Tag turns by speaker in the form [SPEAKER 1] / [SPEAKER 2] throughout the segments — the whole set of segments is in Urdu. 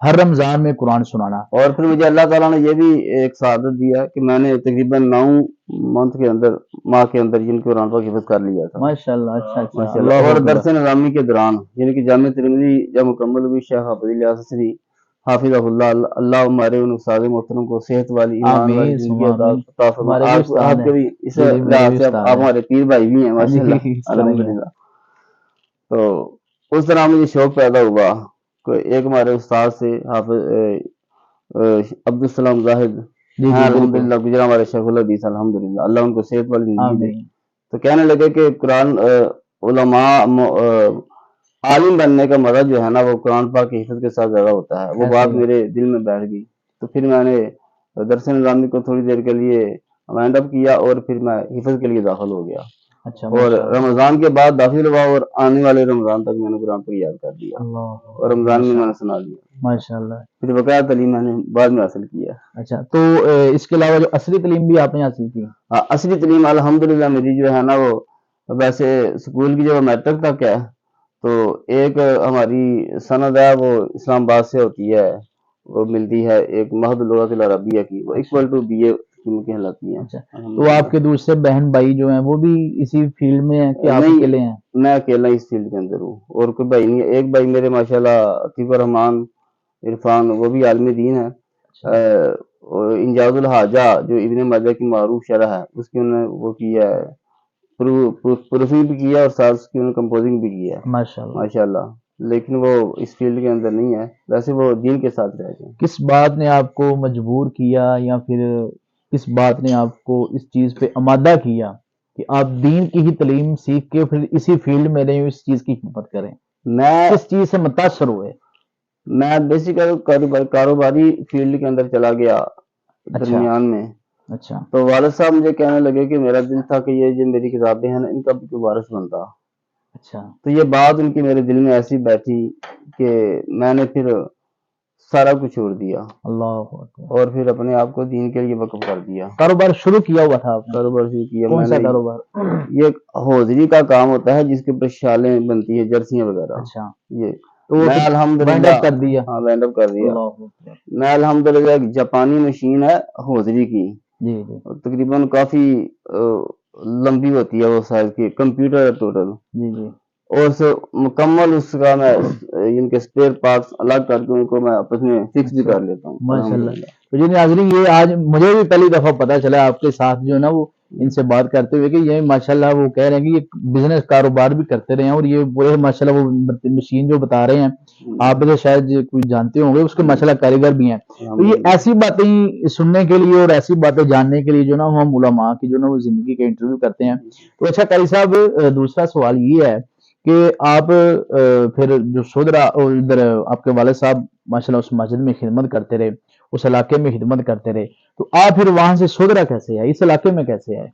[SPEAKER 1] ہر رمضان میں قرآن سنانا.
[SPEAKER 2] اور پھر مجھے اللہ تعالیٰ نے یہ بھی ایک سعادت دیا کہ میں نے تقریباً 9 منتھ کے اندر، ماہ کے اندر جن قرآن پاک حفظ کر لیا تھا.
[SPEAKER 1] ماشاءاللہ. اچھا
[SPEAKER 2] ماشاء اللہ. اور درس نظامی کے دوران یعنی کہ جامع ترمذی جب مکمل ہوئی، شیخ حافظ الیاس عصری حافظ اللہ، اللہ ہمارے ان استاد محترم کو صحت والی ایمان والی زندگی عطا فرمائے. آپ کے بھی اس لحاظ سے آپ ہمارے پیر بھائی بھی ہیں ماشاء اللہ الحمدللہ. تو اس طرح مجھے شوق پیدا ہوا کہ ایک ہمارے استاد سے حافظ عبدالسلام زاہد الحمدللہ گجرا ہمارے شیخ الحدیث الحمدللہ، اللہ ان کو صحت والی زندگی دے. تو کہنے لگے کہ قرآن علماء عالم بننے کا مزہ جو ہے نا وہ قرآن پاک کی حفظ کے ساتھ زیادہ ہوتا ہے. وہ بات میرے دل میں بیٹھ گئی. تو پھر میں نے درس نظامی کو تھوڑی دیر کے لیے وائنڈ اپ کیا اور پھر میں حفظ کے لیے داخل ہو گیا. اور رمضان کے بعد داخل ہوا اور آنے والے رمضان تک میں نے قرآن کو یاد کر دیا اور رمضان میں نے سنا دیا
[SPEAKER 1] ماشاءاللہ.
[SPEAKER 2] پھر بقیہ تعلیم میں نے بعد میں حاصل کیا.
[SPEAKER 1] اچھا، تو اس کے علاوہ جو عصری تعلیم بھی آپ نے حاصل کی؟
[SPEAKER 2] عصری تعلیم الحمدللہ میری جو ہے نا وہ ویسے اسکول کی جو میٹرک تک ہے، تو ایک ہماری سند ہے وہ اسلام آباد سے ہوتی ہے، وہ ملتی ہے ایک مہد لغت العربیہ کی، وہ ایکول ٹو بی اے کہلاتی ہے.
[SPEAKER 1] تو آپ کے دوسرے بہن بھائی جو ہیں وہ بھی اسی فیلڈ میں ہیں کہ آپ اکیلے ہیں؟
[SPEAKER 2] میں اکیلا اس فیلڈ کے اندر ہوں اور کوئی بھائی نہیں ہے. ایک بھائی میرے ماشاءاللہ عطیف الرحمان عرفان، وہ بھی عالم دین ہے. انجاز الحاجہ جو ابن ماجہ کی معروف شرح ہے اس کی انہوں نے وہ کیا ہے، پروفی بھی کیا اور ساتھ اس کی انہوں نے کمپوزنگ بھی کیا ہے ماشاءاللہ. لیکن وہ اس فیلڈ کے اندر نہیں ہے، ویسے وہ دین کے ساتھ رہ گئے.
[SPEAKER 1] کس بات نے آپ کو مجبور کیا یا پھر کس بات نے آپ کو اس چیز پہ آمادہ کیا کہ آپ دین کی ہی تعلیم سیکھ کے پھر اسی فیلڈ میں رہیں، اس چیز کی خدمت کریں؟
[SPEAKER 2] میں
[SPEAKER 1] کس چیز سے متاثر ہوئے؟
[SPEAKER 2] میں بیسیکلی کاروباری فیلڈ کے اندر چلا گیا درمیان میں.
[SPEAKER 1] اچھا.
[SPEAKER 2] تو والد صاحب مجھے کہنے لگے کہ میرا دل تھا کہ یہ جو میری کتابیں ہیں نا ان کا بھی کوئی وارث بنتا.
[SPEAKER 1] اچھا.
[SPEAKER 2] تو یہ بات ان کی میرے دل میں ایسی بیٹھی کہ میں نے پھر سارا کچھ چھوڑ دیا اور پھر اپنے آپ کو دین کے لیے وقف کر دیا.
[SPEAKER 1] کاروبار شروع کیا ہوا تھا آپ نے؟
[SPEAKER 2] کاروبار شروع کیا.
[SPEAKER 1] کون سا کاروبار؟
[SPEAKER 2] یہ ہوزری کا کام ہوتا ہے جس کے اوپر شالیں بنتی ہے، جرسیاں وغیرہ.
[SPEAKER 1] اچھا.
[SPEAKER 2] یہ
[SPEAKER 1] میں الحمدللہ کر دیا.
[SPEAKER 2] ہاں وینڈ اپ کر دیا. میں الحمدللہ ایک جاپانی مشین ہے ہوزری کی،
[SPEAKER 1] جی
[SPEAKER 2] تقریباً کافی لمبی ہوتی ہے وہ سائز کی، کمپیوٹر ہے ٹوٹل.
[SPEAKER 1] جی.
[SPEAKER 2] اور مکمل اس کا میں ان کے اسپیئر پارٹس الگ کر کے ان کو میں آپس میں فکس بھی کر لیتا ہوں
[SPEAKER 1] ماشاءاللہ. تو جی ناظرین، یہ آج مجھے بھی پہلی دفعہ پتا چلا آپ کے ساتھ جو ہے نا وہ ان سے بات کرتے ہوئے کہ یہ ماشاءاللہ وہ کہہ رہے ہیں کہ یہ بزنس کاروبار بھی کرتے رہے ہیں اور یہ پورے ماشاءاللہ وہ مشین جو بتا رہے ہیں آپ تو شاید کوئی جانتے ہوں گے، اس کے ماشاءاللہ کاریگر بھی ہیں. تو یہ ایسی باتیں سننے کے لیے اور ایسی باتیں جاننے کے لیے جو نا ہم علماء کی جو نا وہ زندگی کا انٹرویو کرتے ہیں. تو اچھا قاری صاحب، دوسرا سوال یہ ہے کہ آپ پھر جو سودرا ادھر آپ کے والد صاحب ماشاءاللہ اس مسجد میں خدمت کرتے رہے، اس علاقے میں خدمت کرتے رہے، تو آپ پھر وہاں سے سودرا کیسے آئے، اس علاقے میں کیسے آئے؟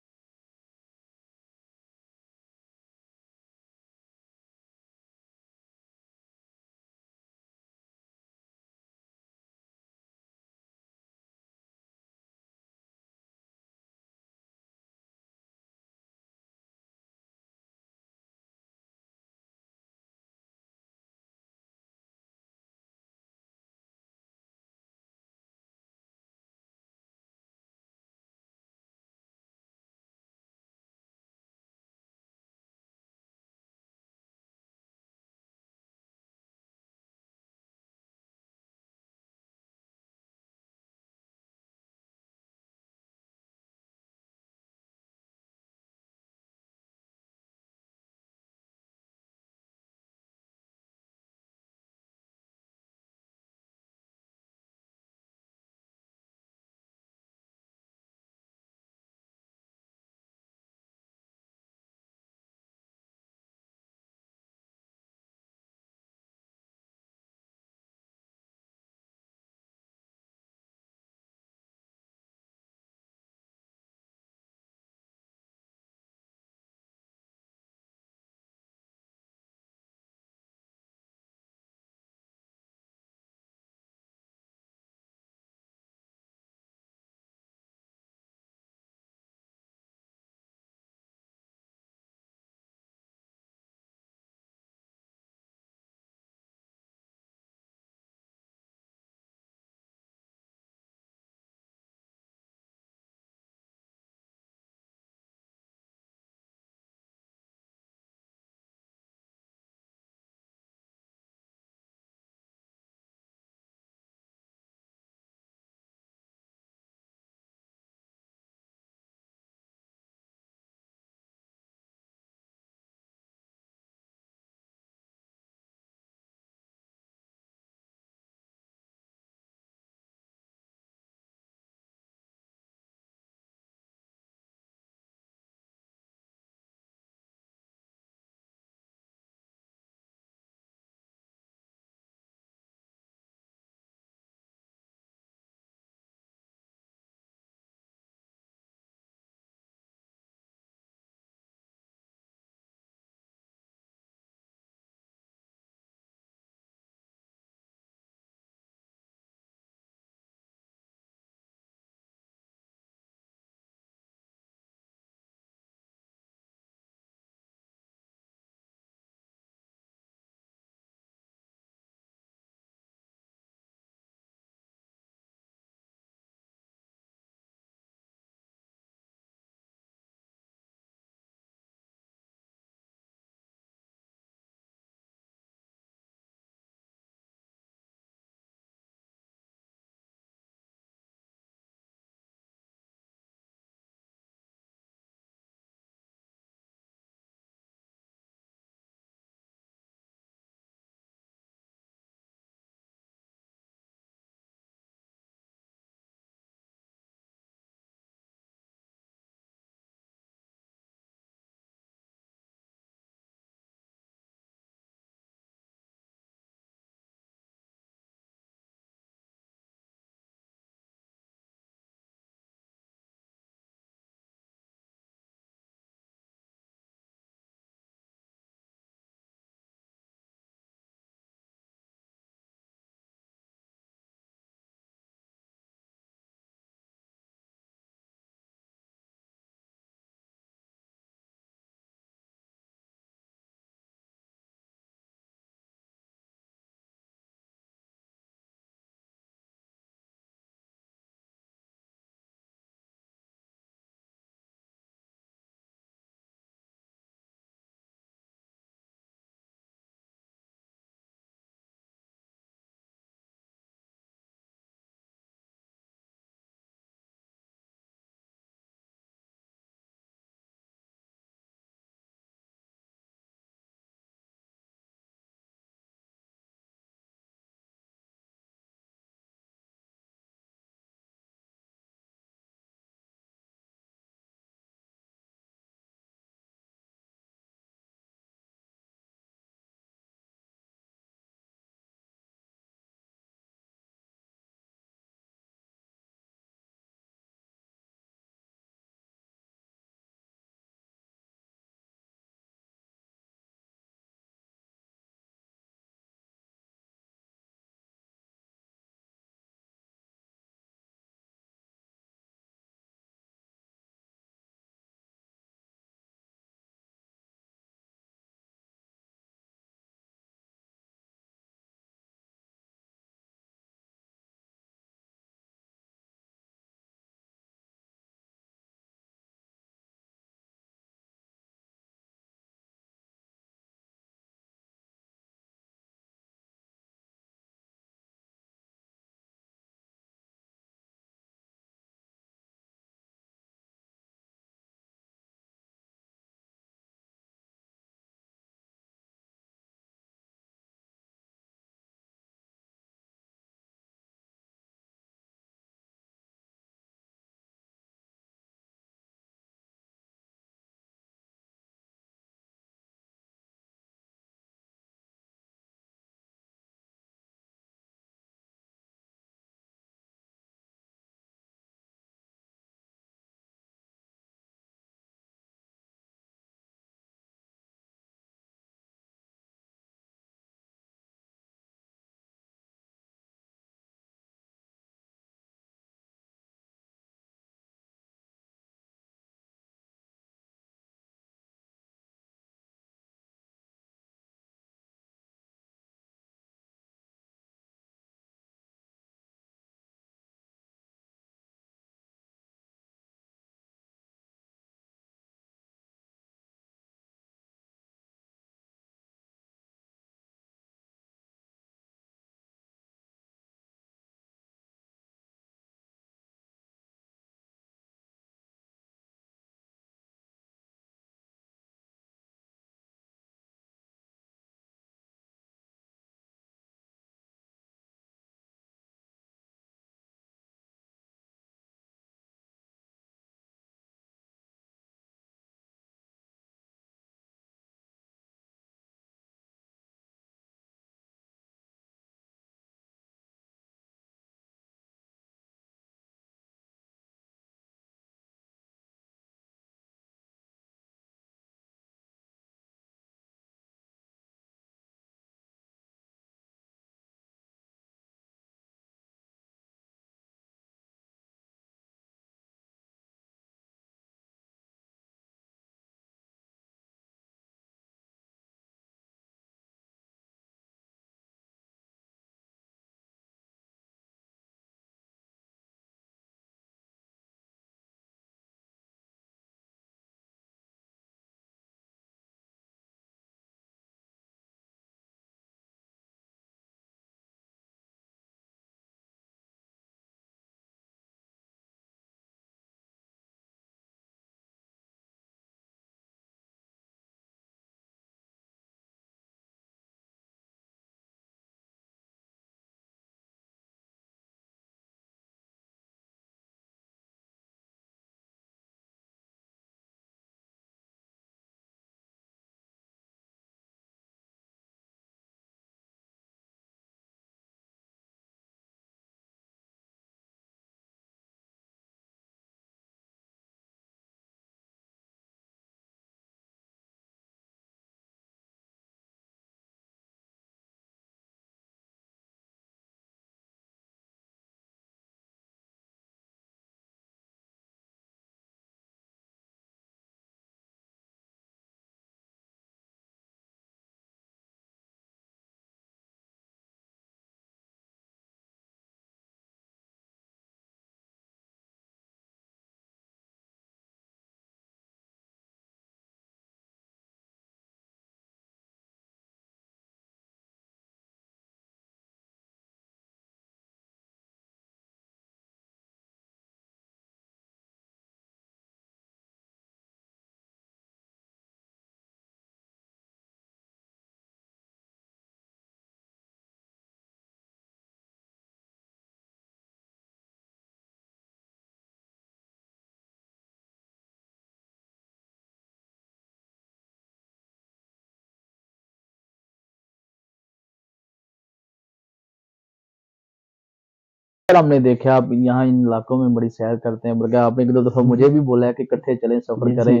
[SPEAKER 1] ہم نے دیکھا آپ یہاں ان علاقوں میں بڑی سیر کرتے ہیں، بلکہ آپ نے ایک دو دفعہ مجھے بھی بولا ہے کہ اکٹھے چلیں سفر کریں،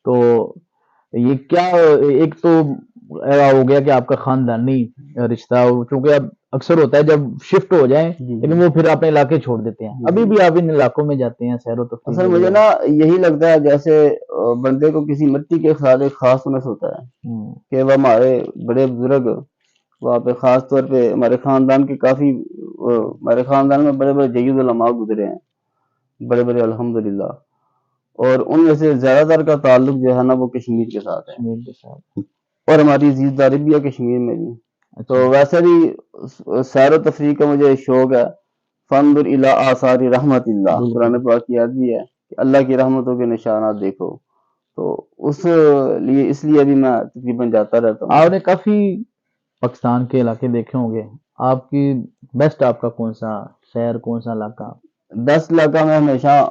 [SPEAKER 1] تو یہ کیا ایک تو ہو گیا کہ آپ کا خاندانی رشتہ، چونکہ اب اکثر ہوتا ہے جب شفٹ ہو جائیں لیکن وہ پھر اپنے علاقے چھوڑ دیتے ہیں، ابھی بھی آپ ان علاقوں میں جاتے ہیں سیر و تفریح؟
[SPEAKER 2] اصل مجھے نا یہی لگتا ہے جیسے بندے کو کسی مٹی کے ساتھ ایک خاص انس ہوتا ہے کہ وہ ہمارے بڑے بزرگ وہاں پہ خاص طور پہ ہمارے خاندان کے کافی ہمارے خاندان میں بڑے بڑے جید علماء گزرے ہیں، بڑے بڑے الحمدللہ، اور ان میں سے زیادہ تر کا تعلق جو ہے نا وہ کشمیر کے ساتھ ہے، اور ہماری عزیز داری بھی ہے کشمیر میں بھی۔ تو ویسے بھی سیر و تفریح کا مجھے شوق ہے، فانظر الی آثار رحمت اللہ، قرآن پاک کی آیت بھی ہے کہ اللہ کی رحمتوں کے نشانات دیکھو، تو اس لیے بھی میں تقریباً جاتا رہتا ہوں۔
[SPEAKER 1] آپ نے کافی پاکستان کے علاقے دیکھے ہوں گے، آپ کی بیسٹ آپ کا کون سا شہر، کون سا علاقہ؟
[SPEAKER 2] 10 علاقہ میں ہمیشہ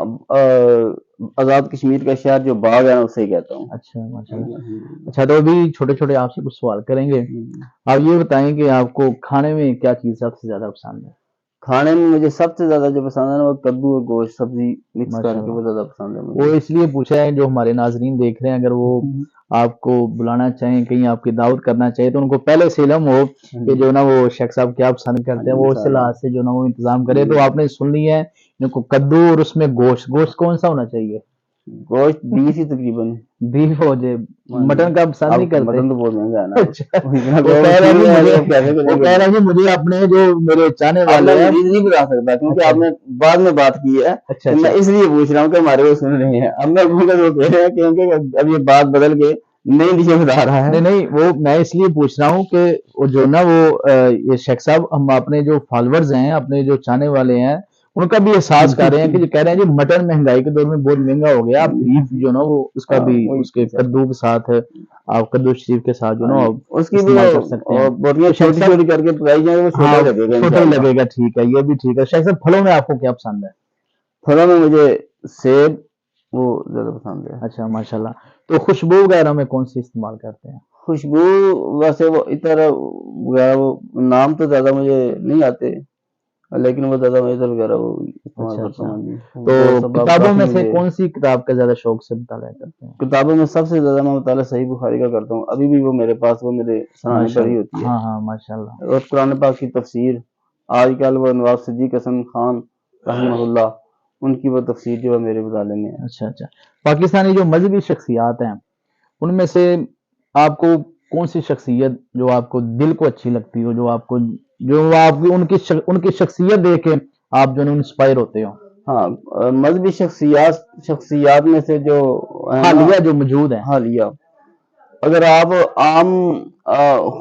[SPEAKER 2] آزاد کشمیر کا شہر جو باغ ہے اسے ہی کہتا ہوں۔
[SPEAKER 1] اچھا ماشاءاللہ۔ اچھا تو ابھی چھوٹے چھوٹے آپ سے کچھ سوال کریں گے، آپ یہ بتائیں کہ آپ کو کھانے میں کیا چیز سب سے زیادہ پسند ہے؟
[SPEAKER 2] کھانے میں مجھے سب سے زیادہ جو پسند ہے نا وہ کدو اور گوشت سبزی مکس کر کے وہ زیادہ پسند ہے مجھے۔
[SPEAKER 1] وہ اس لیے پوچھا ہے جو ہمارے ناظرین دیکھ رہے ہیں، اگر وہ آپ کو بلانا چاہیں، کہیں آپ کی دعوت کرنا چاہیے، تو ان کو پہلے سے علم ہو کہ جو نا وہ شیخ صاحب کیا پسند کرتے ہیں، وہ اس لحاظ سے جو نا وہ انتظام کرے۔ تو آپ نے سن لیا ہے ان کو کدو اور اس میں گوشت کون سا ہونا چاہیے؟
[SPEAKER 2] گوشت بیف ہی تقریباً،
[SPEAKER 1] بیف ہو جائے، مٹن کا پسند نہیں کرتے؟
[SPEAKER 2] مٹن تو بہت مہنگا ہے نا۔
[SPEAKER 1] وہ کہہ رہا ہے کہ مجھے اپنے جو میرے چاہنے والے ہیں
[SPEAKER 2] نہیں بتا سکتا کیونکہ آپ نے بعد میں بات کی ہے، میں اس لیے پوچھ رہا ہوں کہ ہمارے وہ سن رہے ہیں، اب میں وہ کہہ رہے ہیں کیونکہ اب یہ بات بدل کے نئی ڈشیں بتا رہا ہے۔
[SPEAKER 1] نہیں وہ میں اس لیے پوچھ رہا ہوں کہ وہ جو نا وہ یہ شیخ صاحب ہم اپنے جو فالوورز ہیں، اپنے جو چاہنے والے ہیں، ان کا بھی احساس کر رہے ہیں کہ جو کہہ رہے ہیں جی مٹن مہنگائی کے دور میں بہت مہنگا ہو گیا، آپ بیف جو نا وہ اس کا بھی اس کے کدو کے ساتھ آپ کدو شریف کے ساتھ جو نا
[SPEAKER 2] اس کی
[SPEAKER 1] استعمال کر سکتے ہیں،
[SPEAKER 2] بوٹیاں چھوٹی چھوٹی کر کے پکائی جائیں، وہ چھوٹا لگے گا،
[SPEAKER 1] چھوٹا لگے گا، ٹھیک ہے، یہ بھی ٹھیک ہے۔ شیخ صاحب پھلوں میں آپ کو کیا پسند ہے؟
[SPEAKER 2] پھلوں میں مجھے سیب وہ زیادہ پسند ہے۔
[SPEAKER 1] اچھا ماشاءاللہ۔ تو خوشبو وغیرہ میں کون سی استعمال کرتے ہیں؟
[SPEAKER 2] خوشبو ویسے وہ اتر وغیرہ وہ نام تو زیادہ مجھے نہیں آتے، لیکن وہ زیادہ اتر وغیرہ وہ استعمال کرتا ہوں۔
[SPEAKER 1] تو کتابوں میں سے کون سی کتاب کا زیادہ شوق سے مطالعہ کرتے ہیں؟
[SPEAKER 2] کتابوں میں سب سے زیادہ میں مطالعہ صحیح بخاری کا کرتا ہوں، ابھی بھی وہ میرے پاس وہ میرے سرانے پر ہی ہوتی ہے۔
[SPEAKER 1] ہاں ہاں ماشاءاللہ۔
[SPEAKER 2] اور قرآن پاک کی تفسیر آج کل وہ نواب صدیق حسن خان رحمہ اللہ ان کی وہ تفسیر جو ہے میرے مطالعے میں ہے۔
[SPEAKER 1] اچھا اچھا۔ پاکستانی جو مذہبی شخصیات ہیں ان میں سے آپ کو کون سی شخصیت جو آپ کو دل کو اچھی لگتی ہو، جو آپ کی ان کی شخصیت دیکھ کے آپ جو انسپائر ہوتے ہو؟
[SPEAKER 2] ہاں مذہبی شخصیات میں سے جو
[SPEAKER 1] حالیہ جو موجود ہیں،
[SPEAKER 2] حالیہ اگر آپ عام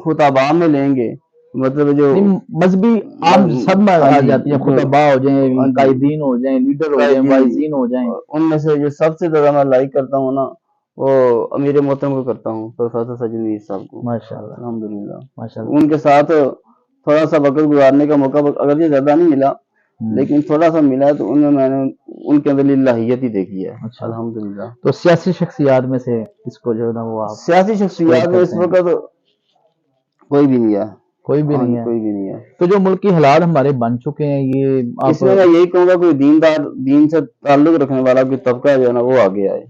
[SPEAKER 2] خطباء میں لیں گے، مطلب جو
[SPEAKER 1] مذہبی عام سب میں آ جاتی ہیں، خطباء ہو جائیں، قائدین ہو جائیں، لیڈر ہو جائیں، وائزین ہو جائیں،
[SPEAKER 2] ان میں سے جو سب سے زیادہ میں لائک کرتا ہوں نا وہ امیر محترم کو کرتا ہوں، پروفیسر ساجد میر صاحب کو،
[SPEAKER 1] ماشاءاللہ
[SPEAKER 2] الحمدللہ۔
[SPEAKER 1] ماشاءاللہ۔
[SPEAKER 2] ان کے ساتھ تھوڑا سا وقت گزارنے کا موقع اگر یہ زیادہ نہیں ملا لیکن تھوڑا سا ملا ہے، تو ان میں نے ان کے اندر الہیت ہی دیکھی ہے، الحمدللہ۔
[SPEAKER 1] تو سیاسی شخصیات میں سے کس کو جو ہے نا وہ آپ؟
[SPEAKER 2] سیاسی شخصیات میں اس وقت کوئی بھی نہیں ہے،
[SPEAKER 1] کوئی بھی نہیں ہے،
[SPEAKER 2] کوئی بھی نہیں ہے۔
[SPEAKER 1] تو جو ملکی حالات ہمارے بن چکے ہیں، یہ
[SPEAKER 2] اس میں میں یہی کہوں گا کوئی دین سے تعلق رکھنے والا کوئی طبقہ جو ہے نا وہ آگے آئے،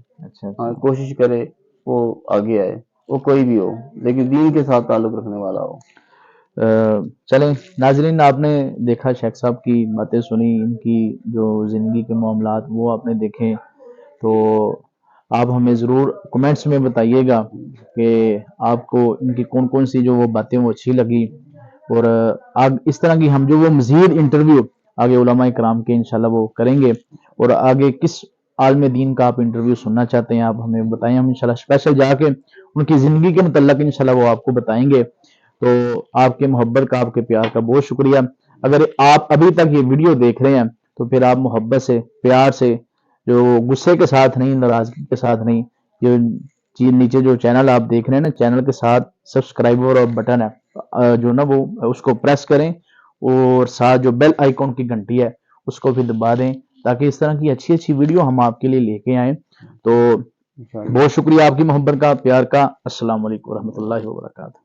[SPEAKER 2] کوشش کرے وہ آگے آئے، وہ کوئی بھی ہو لیکن دین کے ساتھ تعلق رکھنے والا ہو۔
[SPEAKER 1] چلیں ناظرین، آپ نے دیکھا شیخ صاحب کی باتیں سنی، ان کی جو زندگی کے معاملات وہ آپ نے دیکھے، تو آپ ہمیں ضرور کمنٹس میں بتائیے گا کہ آپ کو ان کی کون کون سی جو وہ باتیں وہ اچھی لگی، اور اس طرح کی ہم جو وہ مزید انٹرویو آگے علماء کرام کے انشاءاللہ وہ کریں گے، اور آگے کس عالم دین کا آپ انٹرویو سننا چاہتے ہیں آپ ہمیں بتائیں، ہم انشاءاللہ اسپیشل جا کے ان کی زندگی کے متعلق انشاءاللہ وہ آپ کو بتائیں گے۔ تو آپ کے محبت کا، آپ کے پیار کا بہت شکریہ۔ اگر آپ ابھی تک یہ ویڈیو دیکھ رہے ہیں تو پھر آپ محبت سے، پیار سے، جو غصے کے ساتھ نہیں، ناراضگی کے ساتھ نہیں، یہ نیچے جو چینل آپ دیکھ رہے ہیں نا، چینل کے ساتھ سبسکرائبر اور بٹن ہے جو نا وہ اس کو پریس کریں، اور ساتھ جو بیل آئیکن کی گھنٹی ہے اس کو بھی دبا دیں، تاکہ اس طرح کی اچھی اچھی ویڈیو ہم آپ کے لیے لے کے آئیں۔ تو بہت شکریہ آپ کی محبت کا، پیار کا۔ السلام علیکم ورحمۃ اللہ وبرکاتہ۔